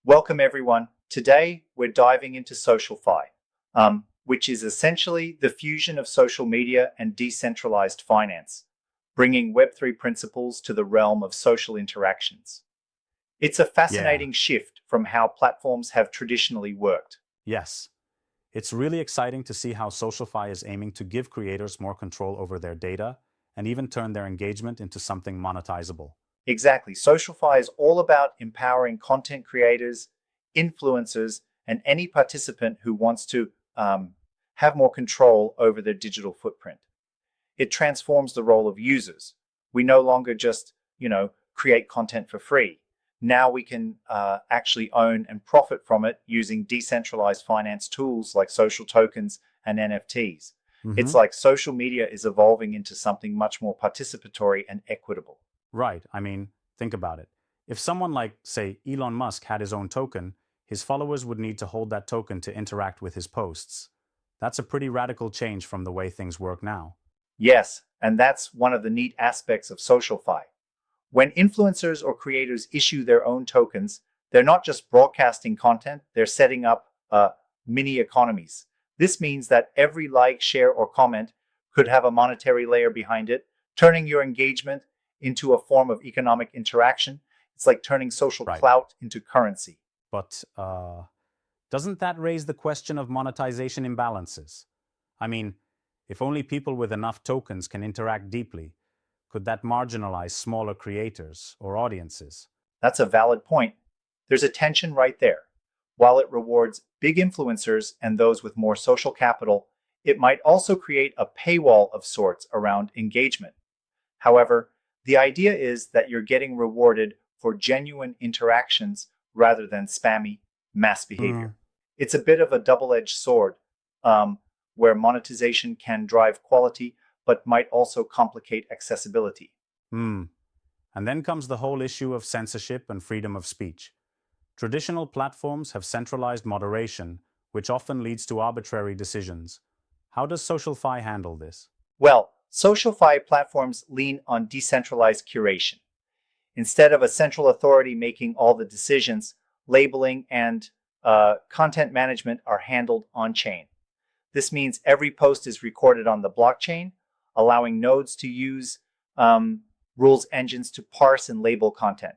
Welcome, everyone. Today, we're diving into SocialFi, which is essentially the fusion of social media and decentralized finance, bringing Web3 principles to the realm of social interactions. It's a Yeah, fascinating shift from how platforms have traditionally worked. yes. It's really exciting to see how SocialFi is aiming to give creators more control over their data and even turn their engagement into something monetizable. Exactly. SocialFi is all about empowering content creators, influencers, and any participant who wants to have more control over their digital footprint. It transforms the role of users. We no longer just, create content for free. Now we can actually own and profit from it using decentralized finance tools like social tokens and NFTs. It's hmm like social media is evolving into something much more participatory and equitable. Right. Think about it. If someone like, say, Elon Musk had his own token, his followers would need to hold that token to interact with his posts. That's a pretty radical change from the way things work now. Yes, and that's one of the neat aspects of SocialFi. When influencers or creators issue their own tokens, they're not just broadcasting content, they're setting up mini economies. This means that every like, share, or comment could have a monetary layer behind it, turning your engagement into a form of economic interaction. It's like turning social Right. clout into currency. But doesn't that raise the question of monetization imbalances? I mean, if only people with enough tokens can interact deeply, could that marginalize smaller creators or audiences? That's a valid point. There's a tension right there. While it rewards big influencers and those with more social capital, it might also create a paywall of sorts around engagement. However, the idea is that you're getting rewarded for genuine interactions rather than spammy mass behavior. It's a bit of a double edged sword um, where monetization can drive quality but might also complicate accessibility. Hmm. And then comes the whole issue of censorship and freedom of speech. Traditional platforms have centralized moderation, which often leads to arbitrary decisions. How does SocialFi handle this? Well, SocialFi platforms lean on decentralized curation. Instead of a central authority making all the decisions, labeling and content management are handled on chain. This means every post is recorded on the blockchain, allowing nodes to use um, rules engines to parse and label content.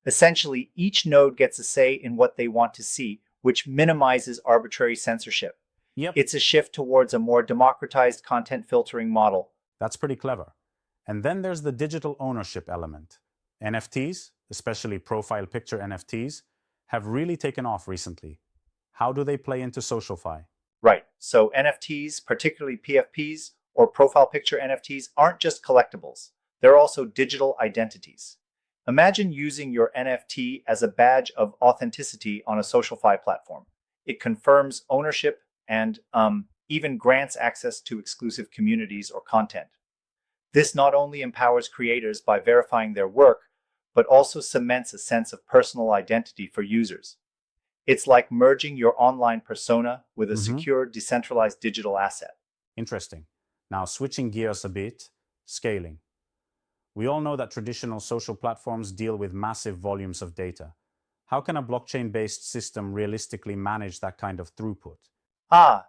Essentially, each node gets a say in what they want to see, which minimizes arbitrary censorship. Yep, It's a shift towards a more democratized content filtering model. that's pretty clever. And then there's the digital ownership element. NFTs, especially profile picture NFTs, have really taken off recently. How do they play into SocialFi? Right. So NFTs, particularly PFPs or profile picture NFTs, aren't just collectibles. They're also digital identities. Imagine using your NFT as a badge of authenticity on a SocialFi platform. It confirms ownership and even grants access to exclusive communities or content. This not only empowers creators by verifying their work, but also cements a sense of personal identity for users. It's like merging your online persona with a hmm secure, decentralized digital asset. Interesting. Now, switching gears a bit, scaling. We all know that traditional social platforms deal with massive volumes of data. How can a blockchain based system realistically manage that kind of throughput?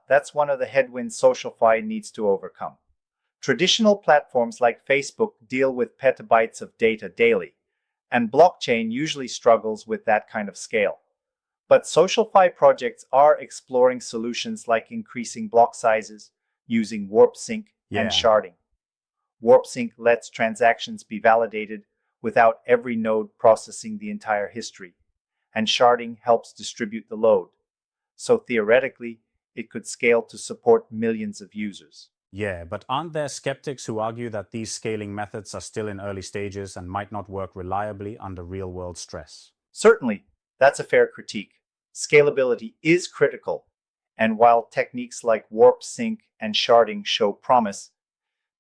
That's one of the headwinds SocialFi needs to overcome. Traditional platforms like Facebook deal with petabytes of data daily, and blockchain usually struggles with that kind of scale. But SocialFi projects are exploring solutions like increasing block sizes, using warp sync, and Yeah, sharding. Warp sync lets transactions be validated without every node processing the entire history, and sharding helps distribute the load. So theoretically, it could scale to support millions of users. yeah, but aren't there skeptics who argue that these scaling methods are still in early stages and might not work reliably under real world stress? Certainly, that's a fair critique. Scalability is critical, and while techniques like warp sync and sharding show promise,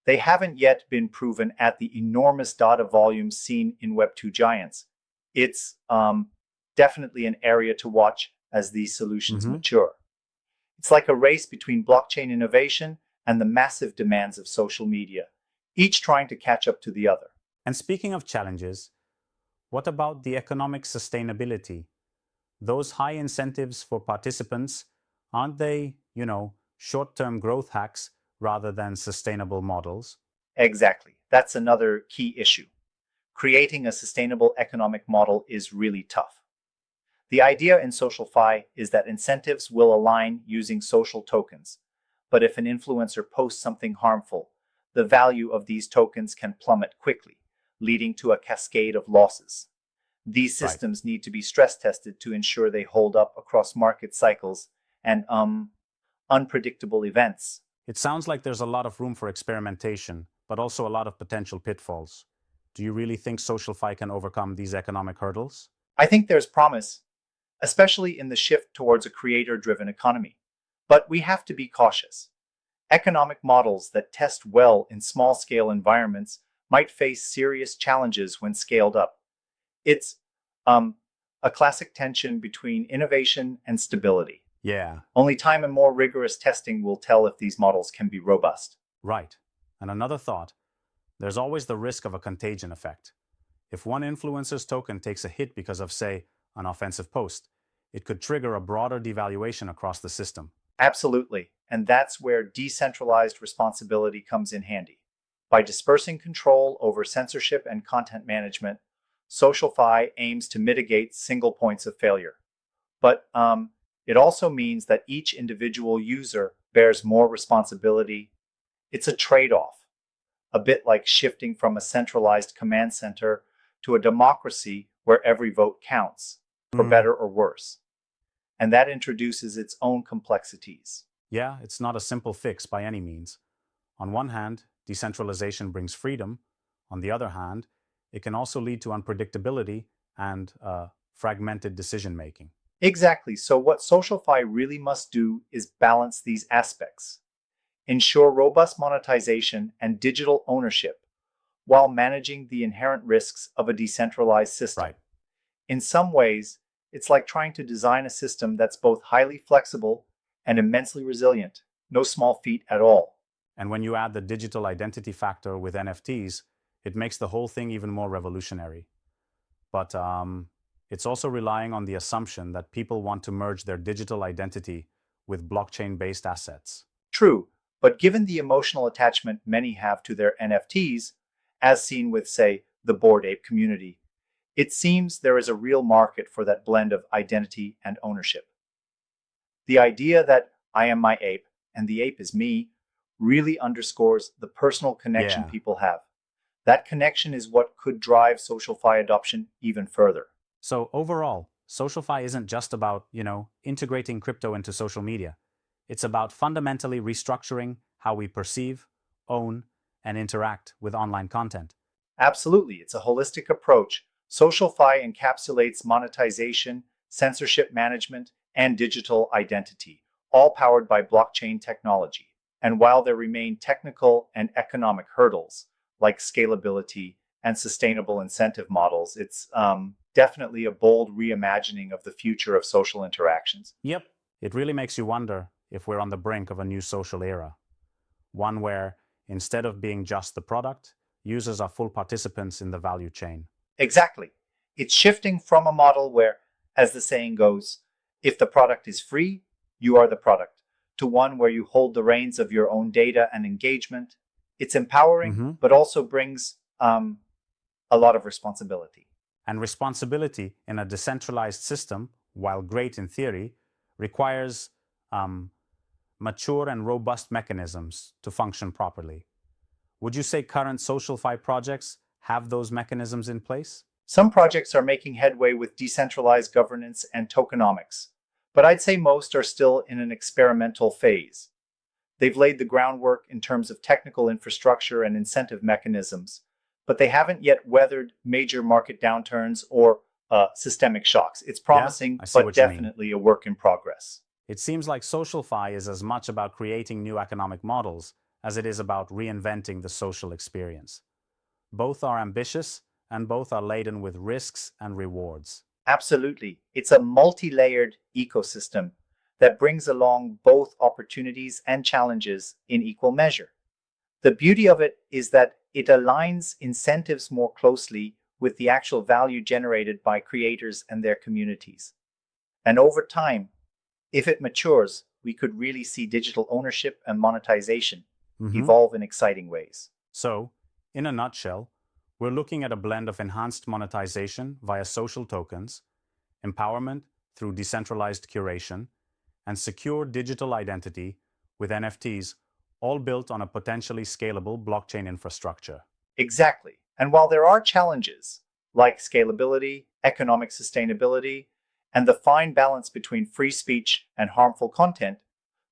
they haven't yet been proven at the enormous data volumes seen in Web2 giants. It's definitely an area to watch as these solutions hmm mature. It's like a race between blockchain innovation and the massive demands of social media, each trying to catch up to the other. And speaking of challenges, what about the economic sustainability? those high incentives for participants, aren't they, short-term growth hacks rather than sustainable models? Exactly. That's another key issue. Creating a sustainable economic model is really tough. The idea in SocialFi is that incentives will align using social tokens, but if an influencer posts something harmful, the value of these tokens can plummet quickly, leading to a cascade of losses. These Right. systems need to be stress tested to ensure they hold up across market cycles and unpredictable events. It sounds like there's a lot of room for experimentation, but also a lot of potential pitfalls. Do you really think SocialFi can overcome these economic hurdles? I think there's promise, especially in the shift towards a creator-driven economy. But we have to be cautious. Economic models that test well in small-scale environments might face serious challenges when scaled up. It's a classic tension between innovation and stability. Yeah, Only time and more rigorous testing will tell if these models can be robust. right. And another thought, there's always the risk of a contagion effect. If one influencer's token takes a hit because of, say, an offensive post, it could trigger a broader devaluation across the system. Absolutely. And that's where decentralized responsibility comes in handy. By dispersing control over censorship and content management, SocialFi aims to mitigate single points of failure. But it also means that each individual user bears more responsibility. It's a trade-off, a bit like shifting from a centralized command center to a democracy where every vote counts, for better or worse. And that introduces its own complexities. Yeah, it's not a simple fix by any means. On one hand, decentralization brings freedom. On the other hand, it can also lead to unpredictability and fragmented decision making. Exactly. So, what SocialFi really must do is balance these aspects, ensure robust monetization and digital ownership, while managing the inherent risks of a decentralized system. Right. In some ways, it's like trying to design a system that's both highly flexible and immensely resilient. No small feat at all. And when you add the digital identity factor with NFTs, it makes the whole thing even more revolutionary. But it's also relying on the assumption that people want to merge their digital identity with blockchain based assets. True, but given the emotional attachment many have to their NFTs, as seen with, say, the Bored Ape community, it seems there is a real market for that blend of identity and ownership. The idea that I am my ape and the ape is me really underscores the personal connection Yeah. people have. That connection is what could drive SocialFi adoption even further. So overall, SocialFi isn't just about, integrating crypto into social media. It's about fundamentally restructuring how we perceive, own, and interact with online content. Absolutely, it's a holistic approach. SocialFi encapsulates monetization, censorship management, and digital identity, all powered by blockchain technology. And while there remain technical and economic hurdles, like scalability and sustainable incentive models, it's definitely a bold reimagining of the future of social interactions. Yep, it really makes you wonder if we're on the brink of a new social era. One where, instead of being just the product, users are full participants in the value chain. Exactly. It's shifting from a model where, as the saying goes, if the product is free, you are the product, to one where you hold the reins of your own data and engagement. It's empowering, Mm-hmm. but also brings a lot of responsibility. And responsibility in a decentralized system, while great in theory, requires um, mature and robust mechanisms to function properly. Would you say current SocialFi projects have those mechanisms in place? Some projects are making headway with decentralized governance and tokenomics, but I'd say most are still in an experimental phase. They've laid the groundwork in terms of technical infrastructure and incentive mechanisms, but they haven't yet weathered major market downturns or systemic shocks. It's promising, I see but what you mean. definitely a work in progress. It seems like SocialFi is as much about creating new economic models as it is about reinventing the social experience. Both are ambitious and both are laden with risks and rewards. Absolutely. It's a multi-layered ecosystem that brings along both opportunities and challenges in equal measure. The beauty of it is that it aligns incentives more closely with the actual value generated by creators and their communities. And over time, if it matures, we could really see digital ownership and monetization evolve in exciting ways. So, in a nutshell, we're looking at a blend of enhanced monetization via social tokens, empowerment through decentralized curation, and secure digital identity with NFTs, all built on a potentially scalable blockchain infrastructure. Exactly. And while there are challenges like scalability, economic sustainability, and the fine balance between free speech and harmful content,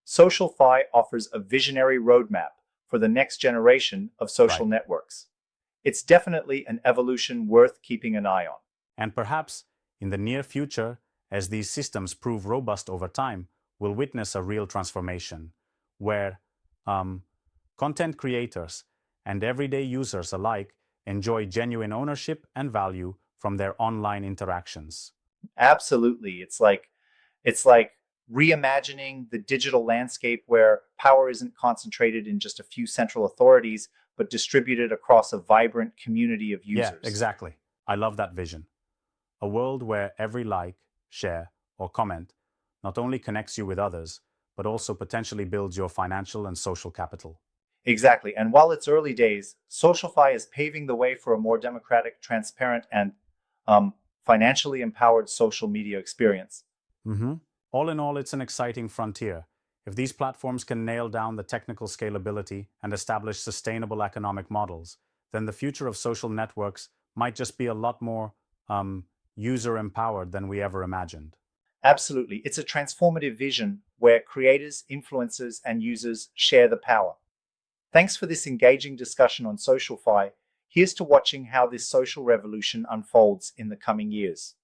SocialFi offers a visionary roadmap for the next generation of social Right. networks. It's definitely an evolution worth keeping an eye on. And perhaps, in the near future, as these systems prove robust over time, we'll witness a real transformation where content creators and everyday users alike enjoy genuine ownership and value from their online interactions. Absolutely. It's like reimagining the digital landscape where power isn't concentrated in just a few central authorities, but distributed across a vibrant community of Yeah, users. exactly. I love that vision. A world where every like, share, or comment not only connects you with others, but also potentially builds your financial and social capital. Exactly. And while it's early days, SocialFi is paving the way for a more democratic, transparent, and um, financially empowered social media experience. Mhm. All in all, it's an exciting frontier. If these platforms can nail down the technical scalability and establish sustainable economic models, then the future of social networks might just be a lot more user empowered than we ever imagined. Absolutely. It's a transformative vision where creators, influencers, and users share the power. Thanks for this engaging discussion on SocialFi. Here's to watching how this social revolution unfolds in the coming years.